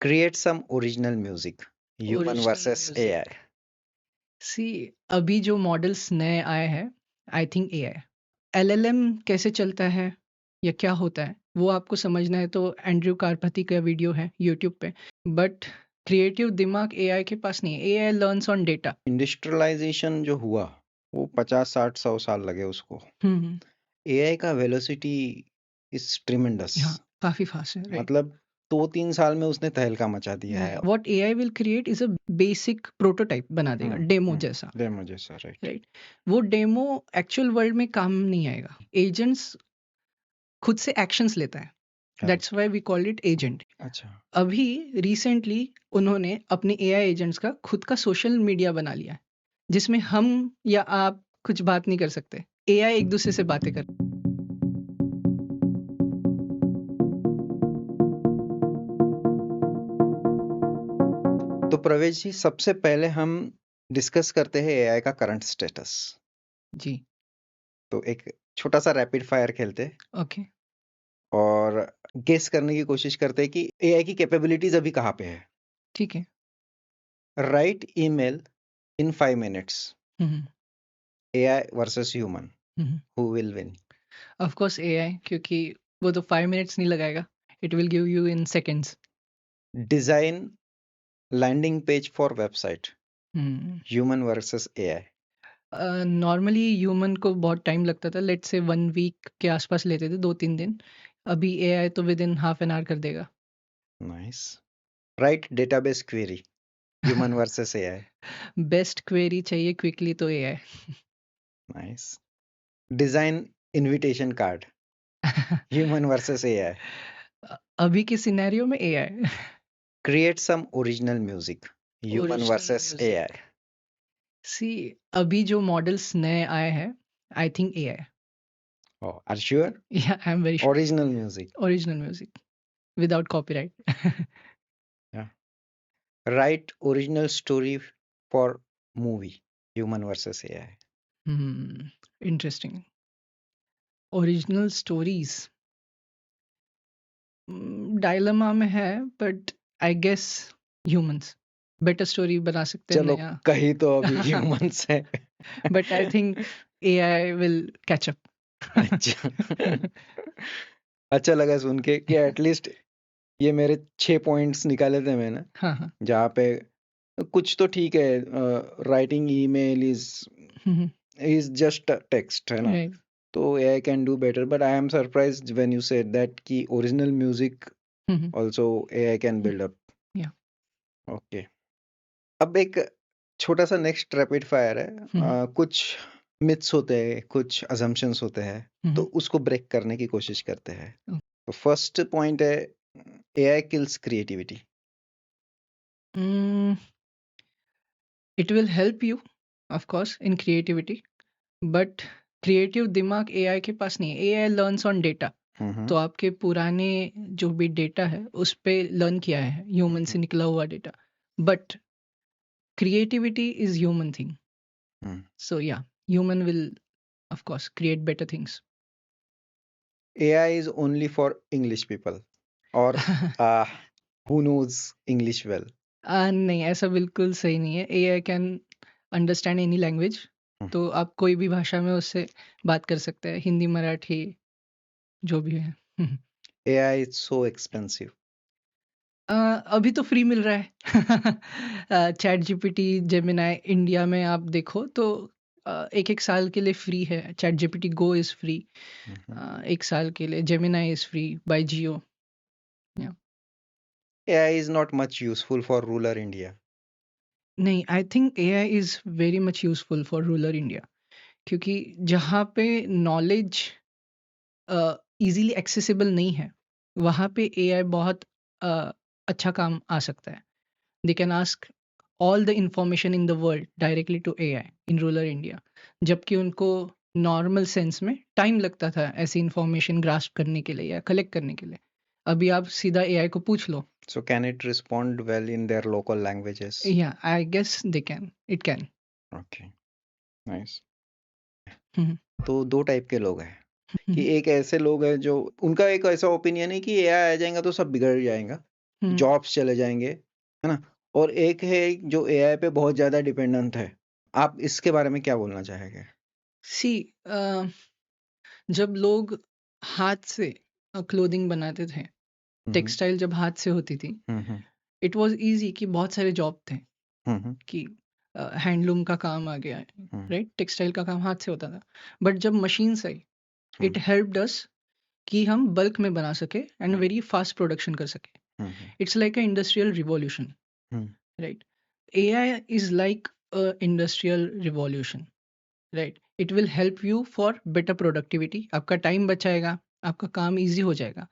Create some original music. Human original versus music AI. See अभी जो models नए आए हैं आई थिंक एआई एलएलएम कैसे चलता है या क्या होता है वो आपको समझना है तो एंड्रयू कारपति का वीडियो है यूट्यूब पे बट क्रिएटिव दिमाग एआई के पास नहीं है AI learns on data industrialisation जो हुआ वो 50 60 100 साल लगे उसको. हम्म AI का वेलोसिटी इज ट्रिमेंडस. हाँ काफी फास्ट है राइट मतलब 2 3 साल में उसने तहलका मचा दिया है. What AI will create is a basic prototype बना देगा डेमो जैसा डेमो जैसा, राइट. राइट वो डेमो एक्चुअल वर्ल्ड में काम नहीं आएगा एजेंट्स खुद से एक्शंस लेता है that's why we call it agent अच्छा. अभी रिसेंटली उन्होंने अपने एआई एजेंट्स का खुद का सोशल मीडिया बना लिया है जिसमें हम या आप कुछ बात नहीं कर सकते एआई एक दूसरे से बातें कर तो प्रवेश जी, सबसे पहले हम डिस्कस करते हैं AI का करंट स्टेटस. जी तो एक छोटा सा रैपिड फायर खेलते हैं ओके और गेस करने की कोशिश करते हैं कि AI की कैपेबिलिटीज अभी कहाँ पे है. ठीक है write email in 5 minutes. AI versus human, who will win? Of course AI क्योंकि वो तो 5 मिनट्स नहीं लगाएगा it will give you in seconds design landing page for website, human versus AI. Normally human को बहुत टाइम लगता था late से 1 वीक के आसपास लेते थे 2-3 दिन अभी एआई तो within half an hour कर देगा nice. Right database query, human versus AI. Best query चाहिए क्विकली तो AI nice. Design invitation card, human versus AI. अभी के सिनेरियो में AI create some original music, human original versus music AI. See अभी जो models नए आए हैं I think AI Oh, are you sure? या I am very sure Original music. Original music without copyright Yeah. Write original story for movie, human versus AI. Interesting original stories dilemma में है but I guess humans better story बना सकते हैं चलो नया कहीं तो अभी ह्यूमंस है. But I think AI will catch up अच्छा. अच्छा लगा सुन के कि एटलीस्ट ये मेरे 6 पॉइंट्स निकाले थे मैंने, हाँ हाँ जहाँ पे कुछ तो ठीक है. Writing email is just text, है ना. राइट तो AI can do better, but I am surprised when you said that कि original music also AI can build up. Yeah okay. अब एक छोटा सा नेक्स्ट रैपिड फायर है. कुछ मिथ्स होते हैं, कुछ अजम्पशंस होते हैं, तो उसको ब्रेक करने की कोशिश करते हैं. तो फर्स्ट पॉइंट है, AI kills creativity. It will help you of course in creativity but creative दिमाग एआई के पास नहीं है एआई लर्न्स ऑन डेटा तो आपके पुराने जो भी डेटा है उस पे लर्न किया है ह्यूमन से निकला हुआ data but creativity is human thing so yeah human will of course create better things AI is only for English people or who knows English well. नहीं ऐसा बिल्कुल सही नहीं है AI can understand any language तो आप कोई भी भाषा में उससे बात कर सकते हैं हिंदी मराठी जो भी है AI is so expensive. अभी तो फ्री मिल रहा है चैट जीपीटी जेमिनाई इंडिया में आप देखो तो एक एक साल के लिए फ्री है chat GPT go is free एक साल के लिए Gemini is free by Jio AI is not much useful for rural India. नहीं I think AI is very much useful for rural India क्योंकि जहाँ पे नॉलेज इजीली एक्सेसिबल नहीं है वहाँ पे एआई बहुत अच्छा काम आ सकता है they can ask all the information in the world directly to AI in rural India जबकि उनको नॉर्मल सेंस में टाइम लगता था ऐसी इंफॉर्मेशन ग्रास्प करने के लिए या कलेक्ट करने के लिए अभी आप सीधा एआई को पूछ लो So can it respond well in their local languages? या I guess they can it can Okay, nice. तो दो टाइप के लोग हैं कि एक ऐसे लोग हैं जो उनका एक ऐसा ओपिनियन है कि AI आ जाएगा तो सब बिगड़ जाएगा, जॉब्स चले जाएंगे, है ना? और एक है जो एआई पे बहुत ज्यादा डिपेंडेंट है। आप इसके बारे में क्या बोलना चाहेंगे? सी जब लोग हाथ से क्लोथिंग बनाते थे, हम्म, टेक्सटाइल जब हाथ से होती थी, हम्म, इट वाज इजी कि बहुत सारे जॉब थे हम्म, कि हैंडलूम का काम आ गया है, हम्म, राइट? टेक्सटाइल का काम हाथ से होता था, बट जब मशीन्स आई, इट हम्म, हेल्प्ड अस कि हम बल्क में बना सके and hmm, very fast production कर सके. Hmm, it's like a industrial revolution, hmm, right? AI is like a industrial revolution, right? It will help you for better productivity. आपका time बचाएगा, आपका काम इजी हो जाएगा.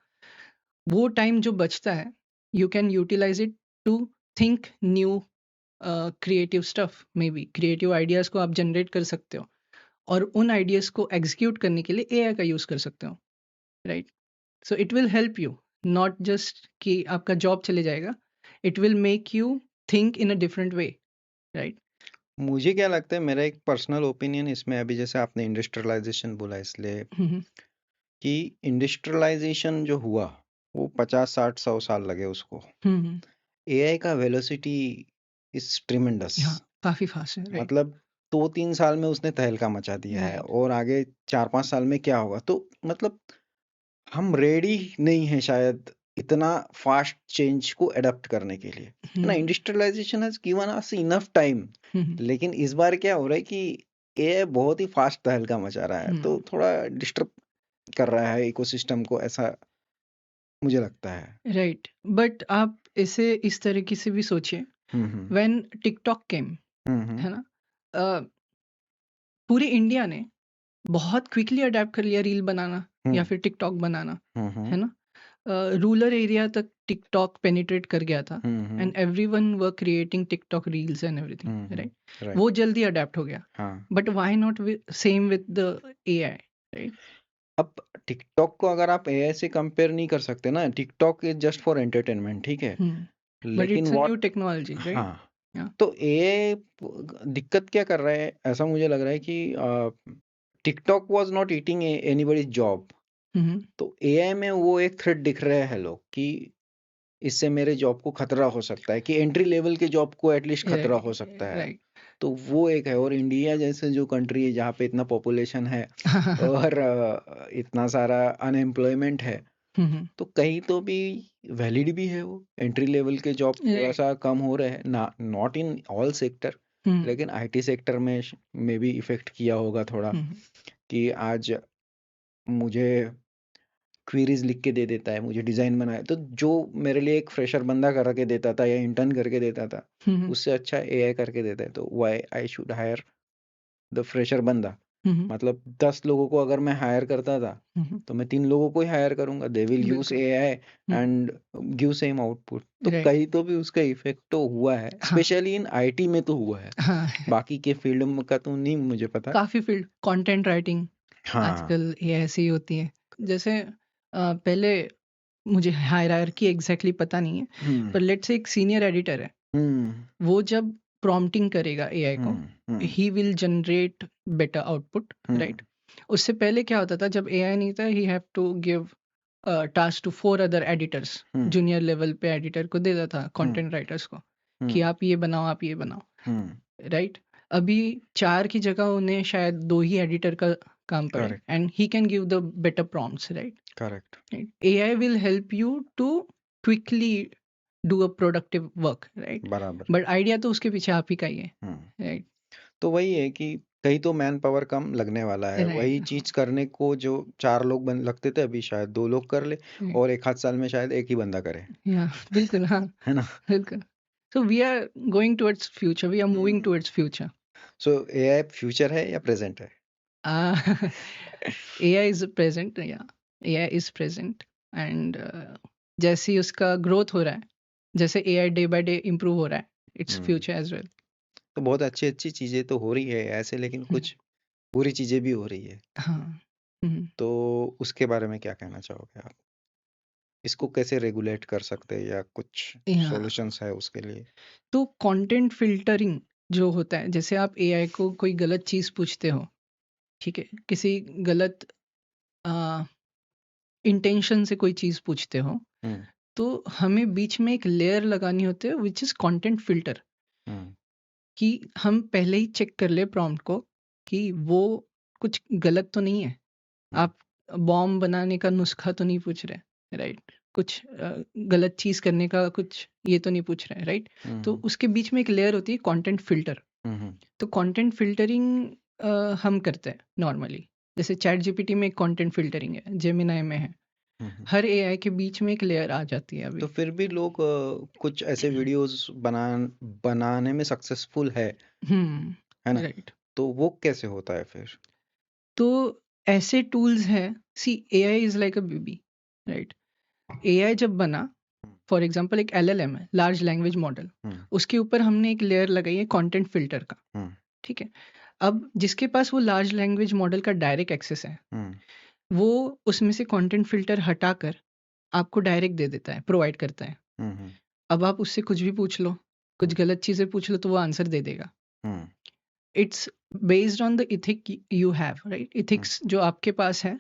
वो टाइम जो बचता है, you can utilise it to think new creative stuff. Maybe creative ideas को आप जनरेट कर सकते हो और उन आइडियाज को एग्जीक्यूट करने के लिए एआई का यूज कर सकते हो, right? So it will help you, not just कि आपका जॉब चले जाएगा, it will make you think in a different way, right? मुझे क्या लगता है, मेरा एक पर्सनल ओपिनियन इसमें, अभी जैसे आपने इंडस्ट्रियलाइजेशन बोला, इसलिए कि इंडस्ट्रियलाइजेशन जो हुआ वो 50 60 100 साल लगे उसको। एआई का वेलोसिटी इज ट्रिमेंडस। हाँ, काफी फास्ट है, राइट? मतलब 2 3 साल में उसने तहलका मचा दिया है, राइट. और आगे 4 5 साल में क्या होगा, तो मतलब हम रेडी नहीं है शायद इतना फास्ट चेंज को अडेप्ट करने के लिए, है ना? Industrialisation has given us enough time, लेकिन इस बार क्या हो रहा है कि एआई बहुत ही फास्ट तहलका मचा रहा है, तो थोड़ा डिस्टर्ब कर रहा है इकोसिस्टम को, ऐसा मुझे लगता है। राइट, बट आप इसे इस तरीके से भी सोचिए. हम्म, व्हेन टिकटॉक केम, हम्म, है ना, पूरे इंडिया ने बहुत क्विकली अडेप्ट कर लिया रील बनाना या फिर टिकटॉक बनाना, है ना? रूरल एरिया तक टिकटॉक पेनिट्रेट कर गया था and everyone were creating TikTok reels and everything, right? Right. वो जल्दी अडेप्ट हो गया, हाँ, but why not same with the AI, right? अब टिकटॉक को अगर आप एआई से कंपेयर नहीं कर सकते ना, TikTok is just for entertainment, ठीक है? बट लेकिन it's a knew what, technology, right? हाँ, तो एआई दिक्कत क्या कर रहा है, ऐसा मुझे लग रहा है कि TikTok was not eating anybody's job, तो एआई में वो एक थ्रेट दिख रहे हैं लोग कि इससे मेरे जॉब को खतरा हो सकता है, कि एंट्री लेवल के जॉब को एटलीस्ट खतरा हो सकता है। राइट. तो वो एक है, और इंडिया जैसे जो कंट्री है जहाँ पे इतना पॉपुलेशन है और इतना सारा अनएम्प्लॉयमेंट है, तो कहीं तो भी वैलिड भी है वो, एंट्री लेवल के जॉब थोड़ा सा कम हो रहे हैं ना, नॉट इन ऑल सेक्टर, लेकिन आईटी सेक्टर में भी इफेक्ट किया होगा थोड़ा, कि आज मुझे क्वेरीज लिख के दे देता है, मुझे डिजाइन बनाए, तो जो मेरे लिए एक फ्रेशर बंदा करके देता था या इंटर्न करके देता था, उससे अच्छा एआई करके देता है, तो why I should higher the fresher बंदा? मतलब 10 लोगों को अगर मैं हायर करता था, तो मैं 3 लोगों को ही हायर करूंगा, दे विल यूज बिल्कुल. AI and give same output. तो राइट. कहीं तो भी उसका इफेक्ट तो हुआ है, हाँ, स्पेशली इन आईटी में तो हुआ है, हाँ. बाकी के फील्ड में का तो नहीं मुझे पता। काफी फील्ड, कंटेंट राइटिंग हाँ। आजकल ये ऐसी ही होती है. जैसे पहले मुझे हायरार्की एग्जैक्टली पता नहीं है, हम्म, पर लेट्स से एक सीनियर एडिटर है, हम्म, वो जब प्रॉम्प्टिंग करेगा एआई को, hmm, he will generate better output, right? उससे पहले क्या होता था, जब एआई नहीं था, he have to give task to 4 other editors, junior level पे एडिटर को देता था, कंटेंट राइटर्स को, कि आप ये बनाओ, आप ये बनाओ, राइट? अभी 4 की जगह उन्हें शायद 2 ही एडिटर का काम पड़े correct, and he can give the better prompts, right? Correct, AI will help you to quickly do a productive work, right? बराबर। But idea तो उसके पीछे आप ही का ही है, right? तो वही है कि कहीं तो मैन पावर कम लगने वाला है, Right. वही चीज करने को जो 4 लोग लगते थे, अभी शायद 2 लोग कर ले, Right. और 1 आध साल में शायद एक ही बंदा करे, Yeah, बिल्कुल, हाँ, है ना? बिल्कुल. So we are going towards future. We are moving towards future. So AI future है या प्रेजेंट है? Uh, AI is present, yeah. AI is present, and जैसे ही उसका ग्रोथ हो रहा है, जैसे AI day by day improve हो रहा है, इट्स फ्यूचर एज वेल. तो बहुत अच्छी अच्छी चीजें तो हो रही है ऐसे, लेकिन कुछ बुरी चीजें भी हो रही है, हाँ. तो उसके बारे में क्या कहना चाहोगे आप? इसको कैसे रेगुलेट कर सकते हैं, या कुछ Yeah. सॉल्यूशंस है उसके लिए? तो कंटेंट फिल्टरिंग जो होता है, जैसे आप एआई को कोई गलत चीज़ पूछते हो, ठीक है, किसी गलत इंटेंशन से कोई चीज़ पूछते हो, तो हमें बीच में एक लेयर लगानी होती है विच इज कंटेंट फिल्टर, हम्म, कि हम पहले ही चेक कर ले प्रॉम्प्ट को कि वो कुछ गलत तो नहीं है। हम्म, आप बॉम्ब बनाने का नुस्खा तो नहीं पूछ रहे, राइट? कुछ गलत चीज करने का कुछ ये तो नहीं पूछ रहे, राइट? तो हम्म, उसके बीच में एक लेयर होती है कंटेंट फिल्टर। हम्म, तो कंटेंट फिल्टरिंग हम करते हैं नॉर्मली, जैसे चैट जीपीटी में एक कंटेंट फिल्टरिंग है, जेमिनाई में है। हम्म। हर एआई के बीच में एक लेयर आ जाती है तो अभी। फिर भी लोग कुछ ऐसे वीडियोस बनाने में सक्सेसफुल है ना? राइट। तो वो कैसे होता है फिर? तो ऐसे टूल्स हैं, see AI is like a baby, right? AI जब बना, फॉर एग्जांपल एक एलएलएम है, लार्ज लैंग्वेज मॉडल, हम्म, उसके ऊपर हमने एक लेयर लगाई है कंटेंट फिल्टर का, हम्म, ठीक है? अब जिसके पास वो लार्ज लैंग्वेज मॉडल का डायरेक्ट एक्सेस है, हम्म, वो उसमें से कंटेंट फिल्टर हटाकर आपको डायरेक्ट दे देता है, प्रोवाइड करता है। हम्म, अब आप उससे कुछ भी पूछ लो, कुछ गलत चीजें पूछ लो, तो वो आंसर दे देगा। Hmm, it's based on the ethic you have, right? Hmm, ethics जो आपके पास है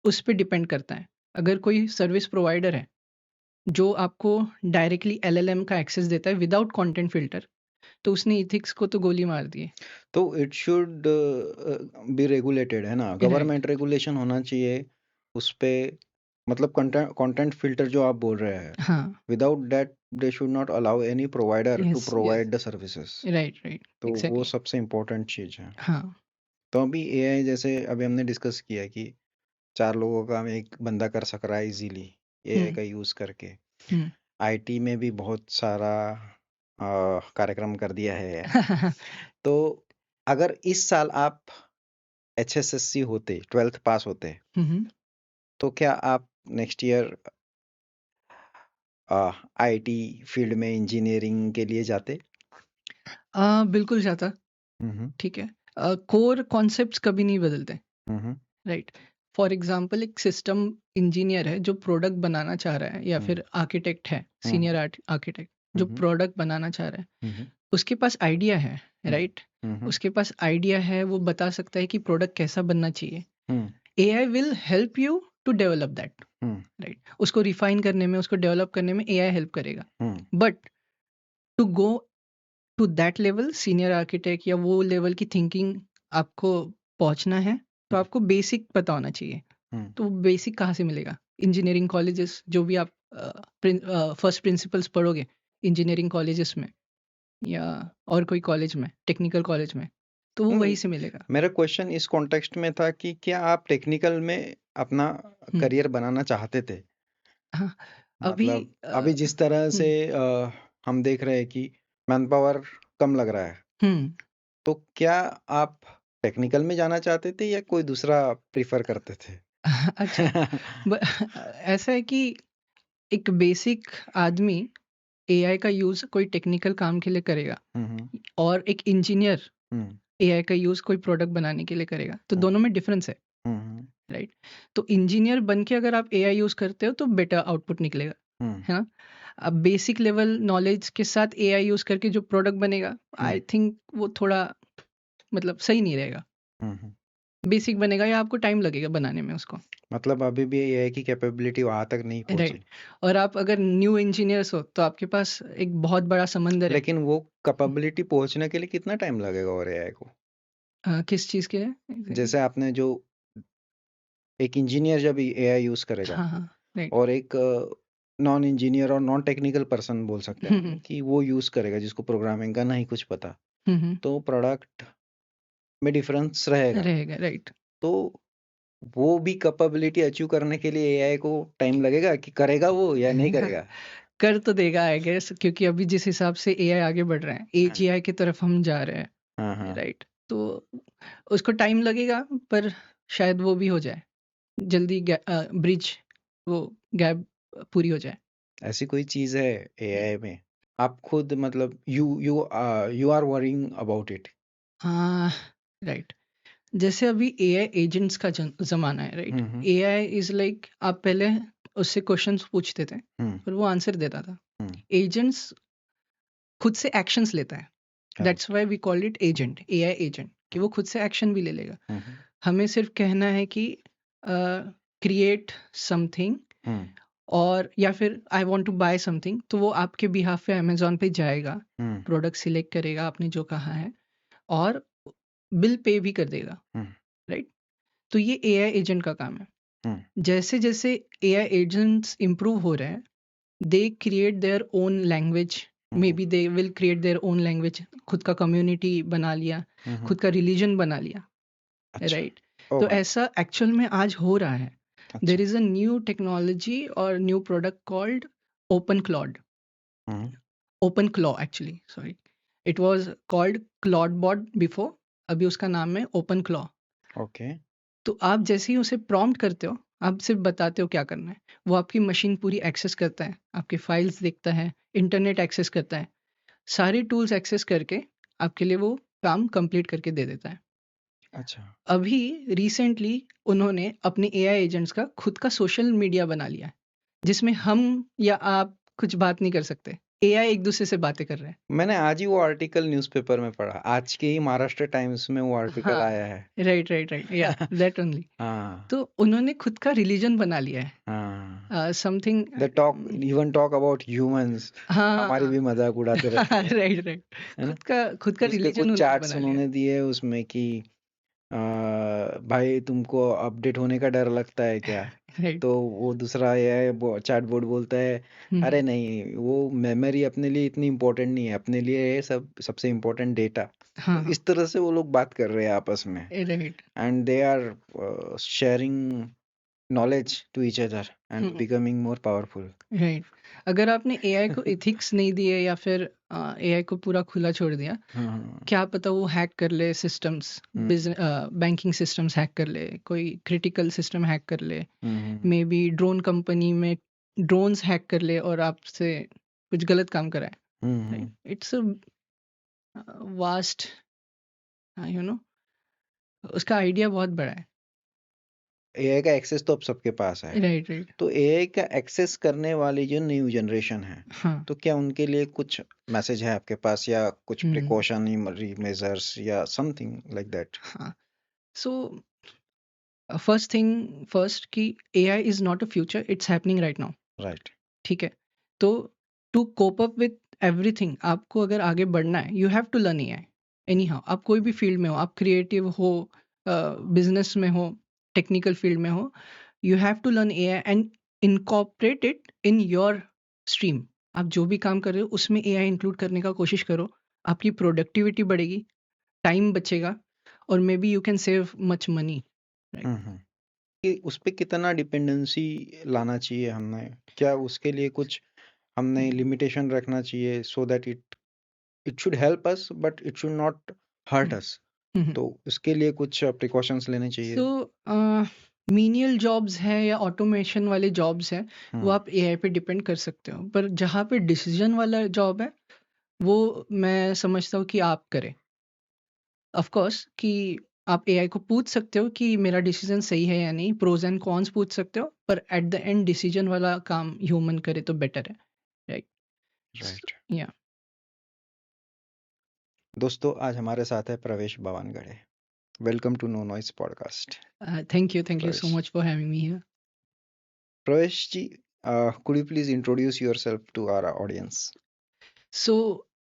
उस पे डिपेंड करता है। अगर कोई सर्विस प्रोवाइडर है जो आपको डायरेक्टली एलएलएम का एक्सेस देता है विदाउट कंटेंट फिल्टर, तो उसने इथिक्स को तो गोली मार दी है। तो इट शुड बी रेगुलेटेड, है ना? राइट। गवर्नमेंट रेगुलेशन होना चाहिए उस पे। मतलब कंटेंट फिल्टर जो आप बोल रहे हैं, हाँ। Without that they should not allow any provider to yes, yes. Provide the services. Right, right. तो वो एग्जैक्टली। सबसे इम्पोर्टेंट चीज है। हाँ। तो अभी एआई जैसे अभी हमने डिस्कस किया कि 4 लोगों का काम एक बंदा कर सक रहा है इजीली एआई हम्म। का यूज करके। हम्म। आईटी में भी बहुत सारा कार्यक्रम कर दिया है एआई। तो अगर इस साल आप एचएसएससी होते, 12th पास होते, हम्म। तो क्या आप नेक्स्ट ईयर आईटी फील्ड में इंजीनियरिंग के लिए जाते? बिल्कुल जाता। हम्म, ठीक है। कोर कॉन्सेप्ट्स कभी नहीं बदलते, हम्म, राइट? फॉर एग्जांपल एक सिस्टम इंजीनियर है जो प्रोडक्ट बनाना चाह रहा है, या हम्म, फिर आर्किटेक्ट है, हम्म, सीनियर आर्किटेक्ट जो हम्म, प्रोडक्ट बनाना चाह रहा है, हम्म, उसके पास आइडिया है, हम्म, राइट? हम्म, उसके पास आइडिया है, वो बता सकता है कि प्रोडक्ट कैसा बनना चाहिए। Hmm, AI will help you to develop that, hmm, right? उसको रिफाइन करने में, उसको डेवलप करने में एआई हेल्प करेगा। Hmm, but to go to that level, senior architect या वो लेवल की थिंकिंग आपको पहुंचना है, तो आपको बेसिक पता होना चाहिए। हम्म, तो बेसिक कहाँ से मिलेगा? इंजीनियरिंग कॉलेजेस, जो भी आप फर्स्ट प्रिंसिपल्स पढ़ोगे इंजीनियरिंग कॉलेजेस में, या और कोई कॉलेज में, टेक्निकल कॉलेज में, तो वो वहीं हम्म। से मिलेगा। मेरा क्वेश्चन इस कॉन्टेक्स्ट में था कि क्या आप टेक्निकल में अपना हम्म। करियर बनाना चाहते थे? हाँ। अभी मतलब अभी जिस तरह से हम्म। हम देख रहे हैं कि मैन पावर कम लग रहा है, हम्म। तो क्या आप टेक्निकल में जाना चाहते थे या कोई दूसरा प्रीफर करते थे? अच्छा। ब- ऐसा है कि एक बेसिक आदमी एआई का यूज कोई टेक्निकल काम के लिए करेगा, हम्म, और एक इंजीनियर हम्म, एआई का यूज कोई प्रोडक्ट बनाने के लिए करेगा, तो हम्म, दोनों में डिफरेंस है, हम्म, राइट? तो इंजीनियर बन के अगर आप एआई यूज करते हो तो बेटर आउटपुट निकलेगा, हम्म, है ना? अब बेसिक लेवल नॉलेज के साथ एआई यूज करके जो प्रोडक्ट बनेगा, आई थिंक वो थोड़ा मतलब सही नहीं रहेगा। हम्म। बेसिक बनेगा या आपको टाइम लगेगा बनाने में उसको, मतलब अभी भी एआई की कैपेबिलिटी वहां तक नहीं राइट? पहुंची। और आप अगर न्यू इंजीनियर्स हो तो आपके पास एक बहुत बड़ा समंदर है। लेकिन वो कैपेबिलिटी पहुंचने के लिए कितना टाइम लगेगा और एआई को? किस चीज के लिए एग्जैक्टली? जैसे आपने जो एक इंजीनियर जब एआई यूज करेगा, हाँ, हाँ। राइट। और एक नॉन इंजीनियर और नॉन टेक्निकल पर्सन बोल सकते हैं हम्म। कि वो यूज करेगा, जिसको प्रोग्रामिंग का नहीं कुछ पता, हम्म। तो प्रोडक्ट में डिफरेंस रहेगा। रहेगा, राइट। तो वो भी कैपेबिलिटी अचीव करने के लिए एआई को टाइम लगेगा कि करेगा वो या नहीं करेगा? कर तो देगा आई गेस, क्योंकि अभी जिस हिसाब से एआई आगे बढ़ रहा है, हाँ, एजीआई की तरफ हम जा रहे हैं, हाँ, हाँ। राइट? तो उसको टाइम लगेगा, पर शायद वो भी हो जाए जल्दी, ब्रिज, वो गैप पूरी हो जाए। ऐसी कोई चीज है एआई में, आप खुद मतलब you are worrying about it? हाँ, राइट। जैसे अभी एआई एजेंट्स का जमाना है, right? Hmm, AI is like, आप पहले उससे क्वेश्चंस पूछते थे हम्म, और वो आंसर देता था। हम्म। एजेंट्स खुद से एक्शंस लेता है, that's correct. Why we call it agent, AI agent, कि वो खुद से एक्शन भी ले लेगा। हम्म, हमें सिर्फ कहना है कि क्रिएट समथिंग, हम्म, और या फिर I want to buy something, तो वो आपके बिहाफ पे अमेज़न पे जाएगा, हुँ, प्रोडक्ट सिलेक्ट करेगा आपने जो कहा है और बिल पे भी कर देगा, हुँ, राइट? तो ये एआई एजेंट का काम है। हुँ, जैसे-जैसे एआई एजेंट्स इम्प्रूव हो रहे हैं, they create their own language, hmm, may hmm, be they will create their own language, खुद का कम्युनिटी बना लिया, हुँ, हुँ। खुद का रिलीजन बना लिया, अच्छा। राइट? ओह तो वाह! ऐसा एक्चुअल में आज हो रहा है। अच्छा। There is a new technology और new product called Open Claude, hmm, Open Claw actually, sorry. It was called Clawdbot before, अभी उसका नाम है ओपन क्लॉ। ओके। तो आप जैसे ही उसे प्रॉम्प्ट करते हो, आप सिर्फ़ बताते हो क्या करना है, वो आपकी मशीन पूरी एक्सेस करता है, आपके फाइल्स देखता है, इंटरनेट एक्सेस करता है, सारे टूल्स एक्सेस करके आपके लिए वो काम कंप्लीट करके दे देता है। अच्छा। अभी रिसेंटली उन्होंने अपने एआई एजेंट्स का खुद का सोशल मीडिया बना लिया है, जिसमें हम या आप कुछ बात नहीं कर सकते। एआई एक दूसरे से बातें कर रहे हैं। मैंने आज ही वो आर्टिकल न्यूज़पेपर में पढ़ा। आज के ही महाराष्ट्र टाइम्स में वो आर्टिकल हाँ, आया है। राइट, राइट, राइट, या दैट ओनली। हाँ, तो उन्होंने खुद का रिलीजन बना लिया है। हाँ। Something talk about humans. हाँ, हमारी हाँ, भी मज़ाक उड़ाते रहते हाँ, हैं, राइट, राइट। है ना? खुद का उसके रिलीजन कुछ उन्होंने चार्ट्स बना लिया है। उन्होंने दिए उसमें कि भाई तुमको अपडेट होने का डर लगता है क्या? राइट। तो वो दूसरा एआई चैटबॉट बोलता है, हुँ, अरे हुँ। नहीं, वो मेमोरी अपने लिए इतनी इम्पोर्टेंट नहीं है, अपने लिए है सबसे इम्पोर्टेंट डेटा। हाँ, तो हाँ, इस तरह से वो लोग बात कर रहे हैं आपस में, right. And they are sharing knowledge to each other and hmm, becoming more powerful. Right. अगर आपने एआई को एथिक्स नहीं दिए या फिर एआई को पूरा खुला छोड़ दिया, हाँ, क्या पता वो हैक कर ले systems, hmm, banking systems hack कर ले, कोई क्रिटिकल सिस्टम हैक कर ले, hmm, hmm, maybe drone company में ड्रोन्स हैक कर ले और आपसे कुछ गलत काम कराए, hmm, right? Hmm. It's a vast, you know, उसका आइडिया बहुत बड़ा है। एआई का एक्सेस तो अब सबके पास है। Right, right. तो एआई का एक्सेस करने वाली जो न्यू जनरेशन है, हाँ। तो क्या उनके लिए कुछ मैसेज है आपके पास या कुछ हुँ, प्रिकॉशनरी मेजर्स या समथिंग लाइक दैट? हाँ। सो फर्स्ट थिंग फर्स्ट कि AI is not a future, it's happening right now, right. ठीक है? तो to cope up with everything, आपको अगर आगे बढ़ना है, you have to learn AI anyhow. आप कोई भी फील्ड में हो, आप क्रिएटिव हो, बिजनेस में हो, टेक्निकल फील्ड में हो, you have to learn AI and incorporate it in your stream. आप जो भी काम कर रहे हो उसमें एआई इंक्लूड करने का कोशिश करो, आपकी प्रोडक्टिविटी बढ़ेगी, टाइम बचेगा और maybe you can save much money, right? Hmm. कि उस पे कितना डिपेंडेंसी लाना चाहिए हमने? क्या उसके लिए कुछ हमने लिमिटेशन रखना चाहिए so that it it should help us but it should not hurt us? तो उसके लिए कुछ प्रिकॉशंस लेने सो चाहिए? मीनियल जॉब्स हैं या ऑटोमेशन वाले जॉब्स हैं, वो हम्म, आप एआई पे डिपेंड कर सकते हो, पर जहाँ पे डिसीजन वाला जॉब है वो मैं समझता हूँ कि आप करें। ऑफ कोर्स कि आप एआई को पूछ सकते हो कि मेरा डिसीजन सही है या नहीं, प्रोज एंड कॉन्स पूछ सकते हो, पर एट द एंड डिसीजन वाला काम ह्यूमन करे तो बेटर है, राइट? राइट। या दोस्तों, आज हमारे साथ है Pravesh Bawangade. Welcome to no noise podcast. Thank you so Pravesh, much for having me here. Pravesh ji, could you please introduce yourself to our audience? So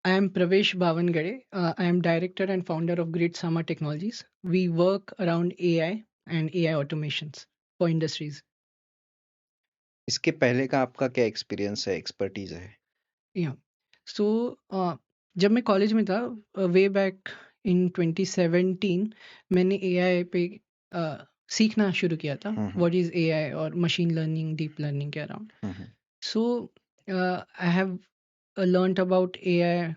I am Pravesh Bhavangade. I am director and founder of Great Sama Technologies. We work around AI and AI automations for industries. इसके पहले का आपका क्या experience है, expertise है? Yeah. So जब मैं college में था, वे बैक इन 2017, मैंने AI पे सीखना शुरू किया था, हम्म, व्हाट इज AI और मशीन लर्निंग, डीप लर्निंग के around. Hmm, so I have learned about AI,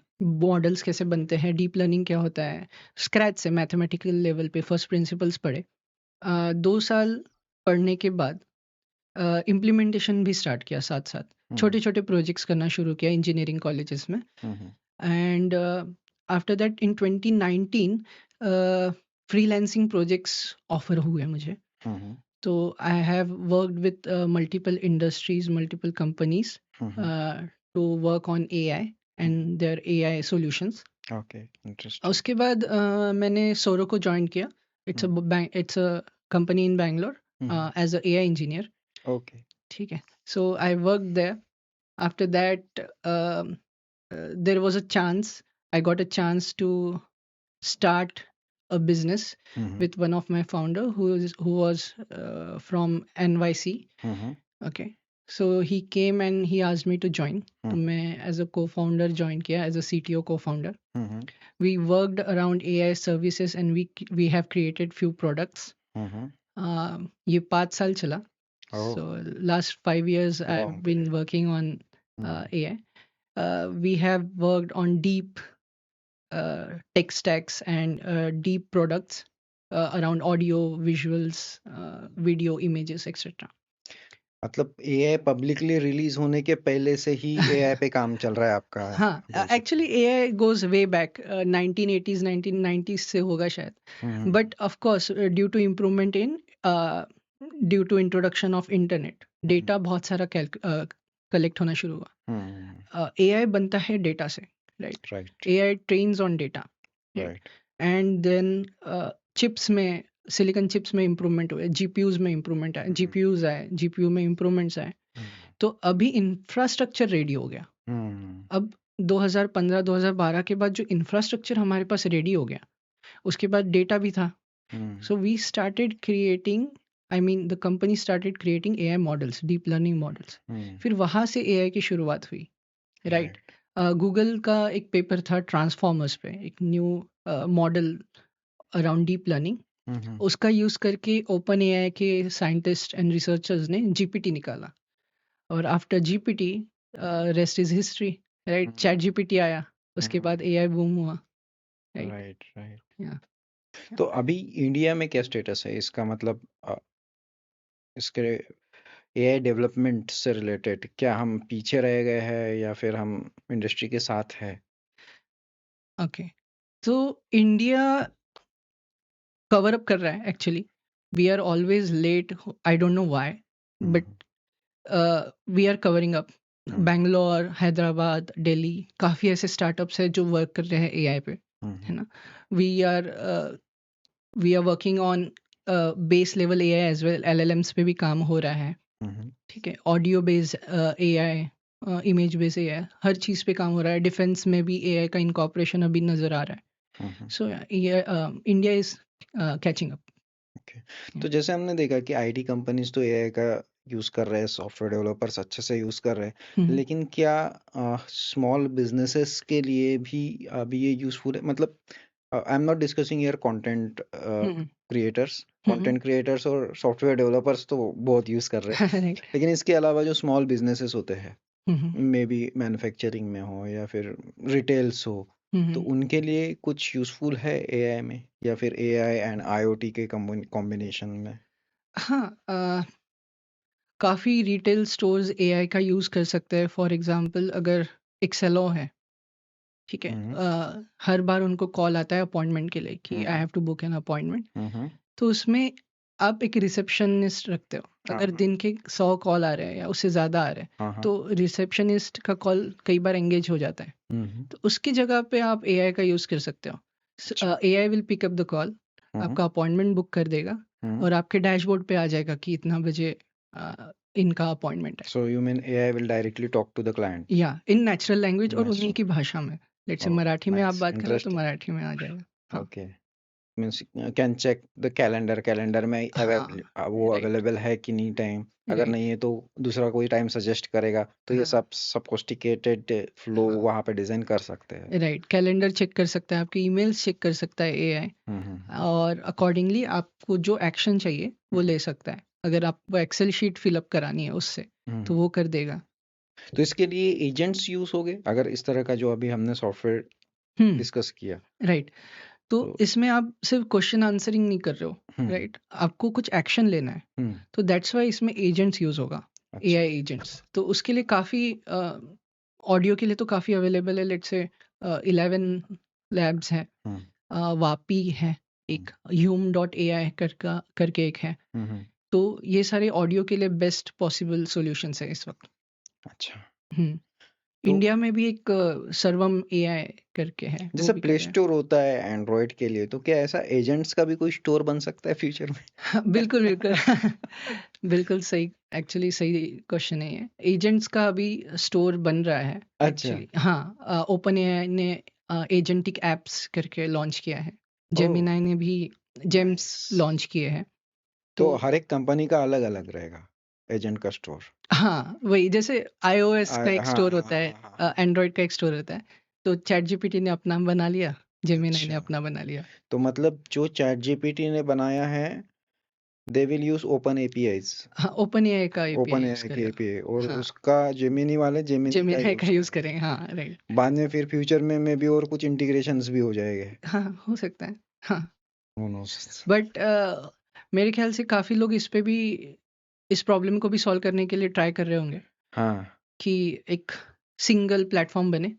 models कैसे बनते हैं, डीप लर्निंग क्या होता है, स्क्रैच से मैथमेटिकल लेवल पे फर्स्ट प्रिंसिपल्स पढ़े। 2 साल पढ़ने के बाद इम्प्लीमेंटेशन भी स्टार्ट किया साथ साथ, हम्म, छोटे छोटे प्रोजेक्ट्स करना शुरू किया इंजीनियरिंग कॉलेजेस में। Hmm, and after that in 2019 freelancing projects offer हुए मुझे। Hmm, So I have worked with multiple industries, multiple companies hmm. to work on AI and their AI solutions. Okay, interesting. उसके बाद मैंने Soro को join किया। It's a company in Bangalore as a AI engineer. Okay. ठीक है. So I worked there. After that, there was a chance. I got a chance to start a business hmm with one of my founder who was from NYC. Okay. So he came and he asked me to join. तो मैं as a co-founder join किया as a CTO co-founder. We worked around AI services and we have created few products. ये 5 साल चला. Oh, So last 5 years long I've been working on AI. We have worked on deep tech stacks and deep products around audio, visuals, video, images, etc. मतलब AI publicly release होने के पहले से ही AI पे काम चल रहा है आपका, हाँ, बोल सकते actually AI goes way back 1980s 1990s से होगा शायद. हैं. But of course, due to introduction of internet, data बहुत सारा कलेक्ट होना शुरू हुआ. AI बनता है डेटा से, right? Right AI trains on data, right? Right And then chips में सिलिकॉन चिप्स में इम्प्रूवमेंट हुए, GPUs में इम्प्रूवमेंट आए, GPUs आए, GPU में इम्प्रूवमेंट्स आए. तो अभी इंफ्रास्ट्रक्चर रेडी हो गया. अब 2015-2012 के बाद जो इंफ्रास्ट्रक्चर हमारे पास रेडी हो गया, उसके बाद डेटा भी था. So we started creating, I mean the company started creating AI models, deep learning models. फिर वहाँ से AI की शुरुआत हुई, right? गूगल का एक पेपर था ट्रांसफॉर्मर्स पे, एक new model around deep learning. उसका यूज करके ओपन AI के साइंटिस्ट एंड रिसर्चर्स ने GPT निकाला. और after GPT rest is history, right? Chat GPT आया, उसके बाद AI बूम हुआ, राइट? Right right. या तो अभी इंडिया में क्या स्टेटस है इसका, मतलब इसके एआई डेवलपमेंट से रिलेटेड क्या हम पीछे रह गए हैं या फिर हम इंडस्ट्री के साथ है? ओके. तो इंडिया कवर अप कर रहा है actually. We are always late, I don't know why, but we are covering up. Bangalore, Hyderabad, Delhi, काफ़ी ऐसे स्टार्टअप्स हैं जो वर्क कर रहे हैं AI पे, है ना? We are working on base level AI as well. LLMs पे भी काम हो रहा है, ठीक है? Audio based AI, image based AI, हर चीज़ पे काम हो रहा है. डिफेंस में भी AI का इनकॉर्पोरेशन अभी नज़र आ रहा है. So India is catching up. Okay. तो जैसे हमने देखा कि आईटी कंपनीज तो एआई का यूज कर रहे हैं, सॉफ्टवेयर डेवलपर्स अच्छे से यूज कर रहे हैं, लेकिन क्या स्मॉल बिजनेसेस के लिए भी अभी ये यूजफुल है? मतलब I am not discussing your content creators और सॉफ्टवेयर डेवलपर्स तो बहुत यूज कर रहे हैं, राइट. लेकिन इसके अलावा जो स्मॉल बिजनेसेस होते हैं, मे बी मैन्युफैक्चरिंग में हो या फिर रिटेल्स हो, तो उनके लिए कुछ यूजफुल है एआई में या फिर एआई एंड आईओटी के कॉम्बिनेशन में? हाँ, काफ़ी रिटेल स्टोर्स AI का यूज़ कर सकते हैं. फॉर एग्जांपल अगर एक सेलो है, ठीक है? हर बार उनको कॉल आता है अपॉइंटमेंट के लिए कि I have to book an appointment. तो उसमें आप एक रिसेप्शनिस्ट रखते हो. अगर दिन के 100 कॉल आ रहे हैं या उससे ज़्यादा आ रहे हैं, तो रिसेप्शनिस्ट का कॉल कई बार एंगेज हो जाता है. तो उसकी जगह पे आप AI का यूज़ कर सकते हो. AI will pick up the call, आपका अपॉइंटमेंट बुक कर देगा और आपके डैशबोर्ड पे आ जाएगा कि इतना बजे इनका अपॉइंटमेंट है. So you mean AI will directly talk to the client? या इन नेचुरल लैंग्वेज और Natural. उन्हीं की भाषा में. लेट्स से Oh, मराठी में आप nice. बात कर रहे हो तो Interesting. मराठी में आ जाएगा. हाँ. Okay. Means can check the calendar में वो राइट. अवेलेबल है कि नहीं टाइम. अगर राइट. नहीं है तो दूसरा कोई टाइम सजेस्ट करेगा, तो ये हाँ. सबकोस्टिकेटेड फ्लो हाँ. वहाँ पे डिजाइन कर सकते हैं. राइट. कैलेंडर चेक कर सकता है, आपके ईमेल्स चेक कर सकता है AI, और अकॉर्डिंगली आपको जो एक्शन चाहिए वो ले सकता है. अगर आपको एक्सेल शीट फिलअप करानी है उससे, तो वो कर देगा. तो इसके लिए एजेंट्स यूज हो गए अगर इस तरह का जो अभी हमने सॉफ्टवेयर डिस्कस किया? राइट. तो तो इसमें आप सिर्फ क्वेश्चन आंसरिंग नहीं कर रहे हो, राइट? आपको कुछ एक्शन लेना है, तो दैट्स वाई इसमें एजेंट्स यूज होगा, AI एजेंट्स. तो उसके लिए काफ़ी ऑडियो के लिए तो काफ़ी अवेलेबल है. लेट्स से 11 लैब्स हैं, वापी है एक, Hume.ai करके एक है. तो ये सारे ऑडियो के लिए बेस्ट पॉसिबल सॉल्यूशंस है इस वक्त. अच्छा. इंडिया में भी एक सर्वम एआई करके है, वो जैसे भी कर प्ले रहे हैं। स्टोर होता है एंड्रॉइड के लिए, तो क्या ऐसा एजेंट्स का भी कोई स्टोर बन सकता है फ्यूचर में? हाँ, बिल्कुल, बिल्कुल। बिल्कुल सही, एक्चुअली सही क्वेश्चन है ये। एजेंट्स का अभी स्टोर बन रहा है अच्छा। एक्चुअली। हाँ, ओपन एआई ने एजेंटिक एप्स करके लॉन्च किया है। ओ जेमिनाई ने भी जेम्स नाइस। लॉन्च किए हैं। तो तो हर एक कंपनी का अलग अलग रहेगा एजेंट का स्टोर। हाँ, वही जैसे आईओएस का एक हाँ स्टोर हाँ होता है, हाँ हाँ। एंड्रॉइड का एक स्टोर होता है। तो चैट जीपीटी ने अपना बना लिया, जेमिनाई ने अच्छा, अपना बना लिया। तो मतलब जो चैट जीपीटी ने बनाया है, they will use open APIs, हाँ, ओपन एआई का एपीआई ओपन यूज एआई की करेगा। एपीआई, और हाँ, उसका जेमिनी वाले जेमिनी का जेमिनाई का यूज यूज करेंगे। करेंगे। हाँ, राइट। बाद में फिर फ्यूचर में भी और कुछ इंटीग्रेशंस भी हो जाएंगे। हाँ, हो सकता है। हाँ, Who knows? बट मेरे ख्याल से काफी लोग इस पे भी, इस प्रॉब्लम को भी सॉल्व करने के लिए ट्राई कर रहे होंगे हाँ, कि एक सिंगल प्लेटफॉर्म बने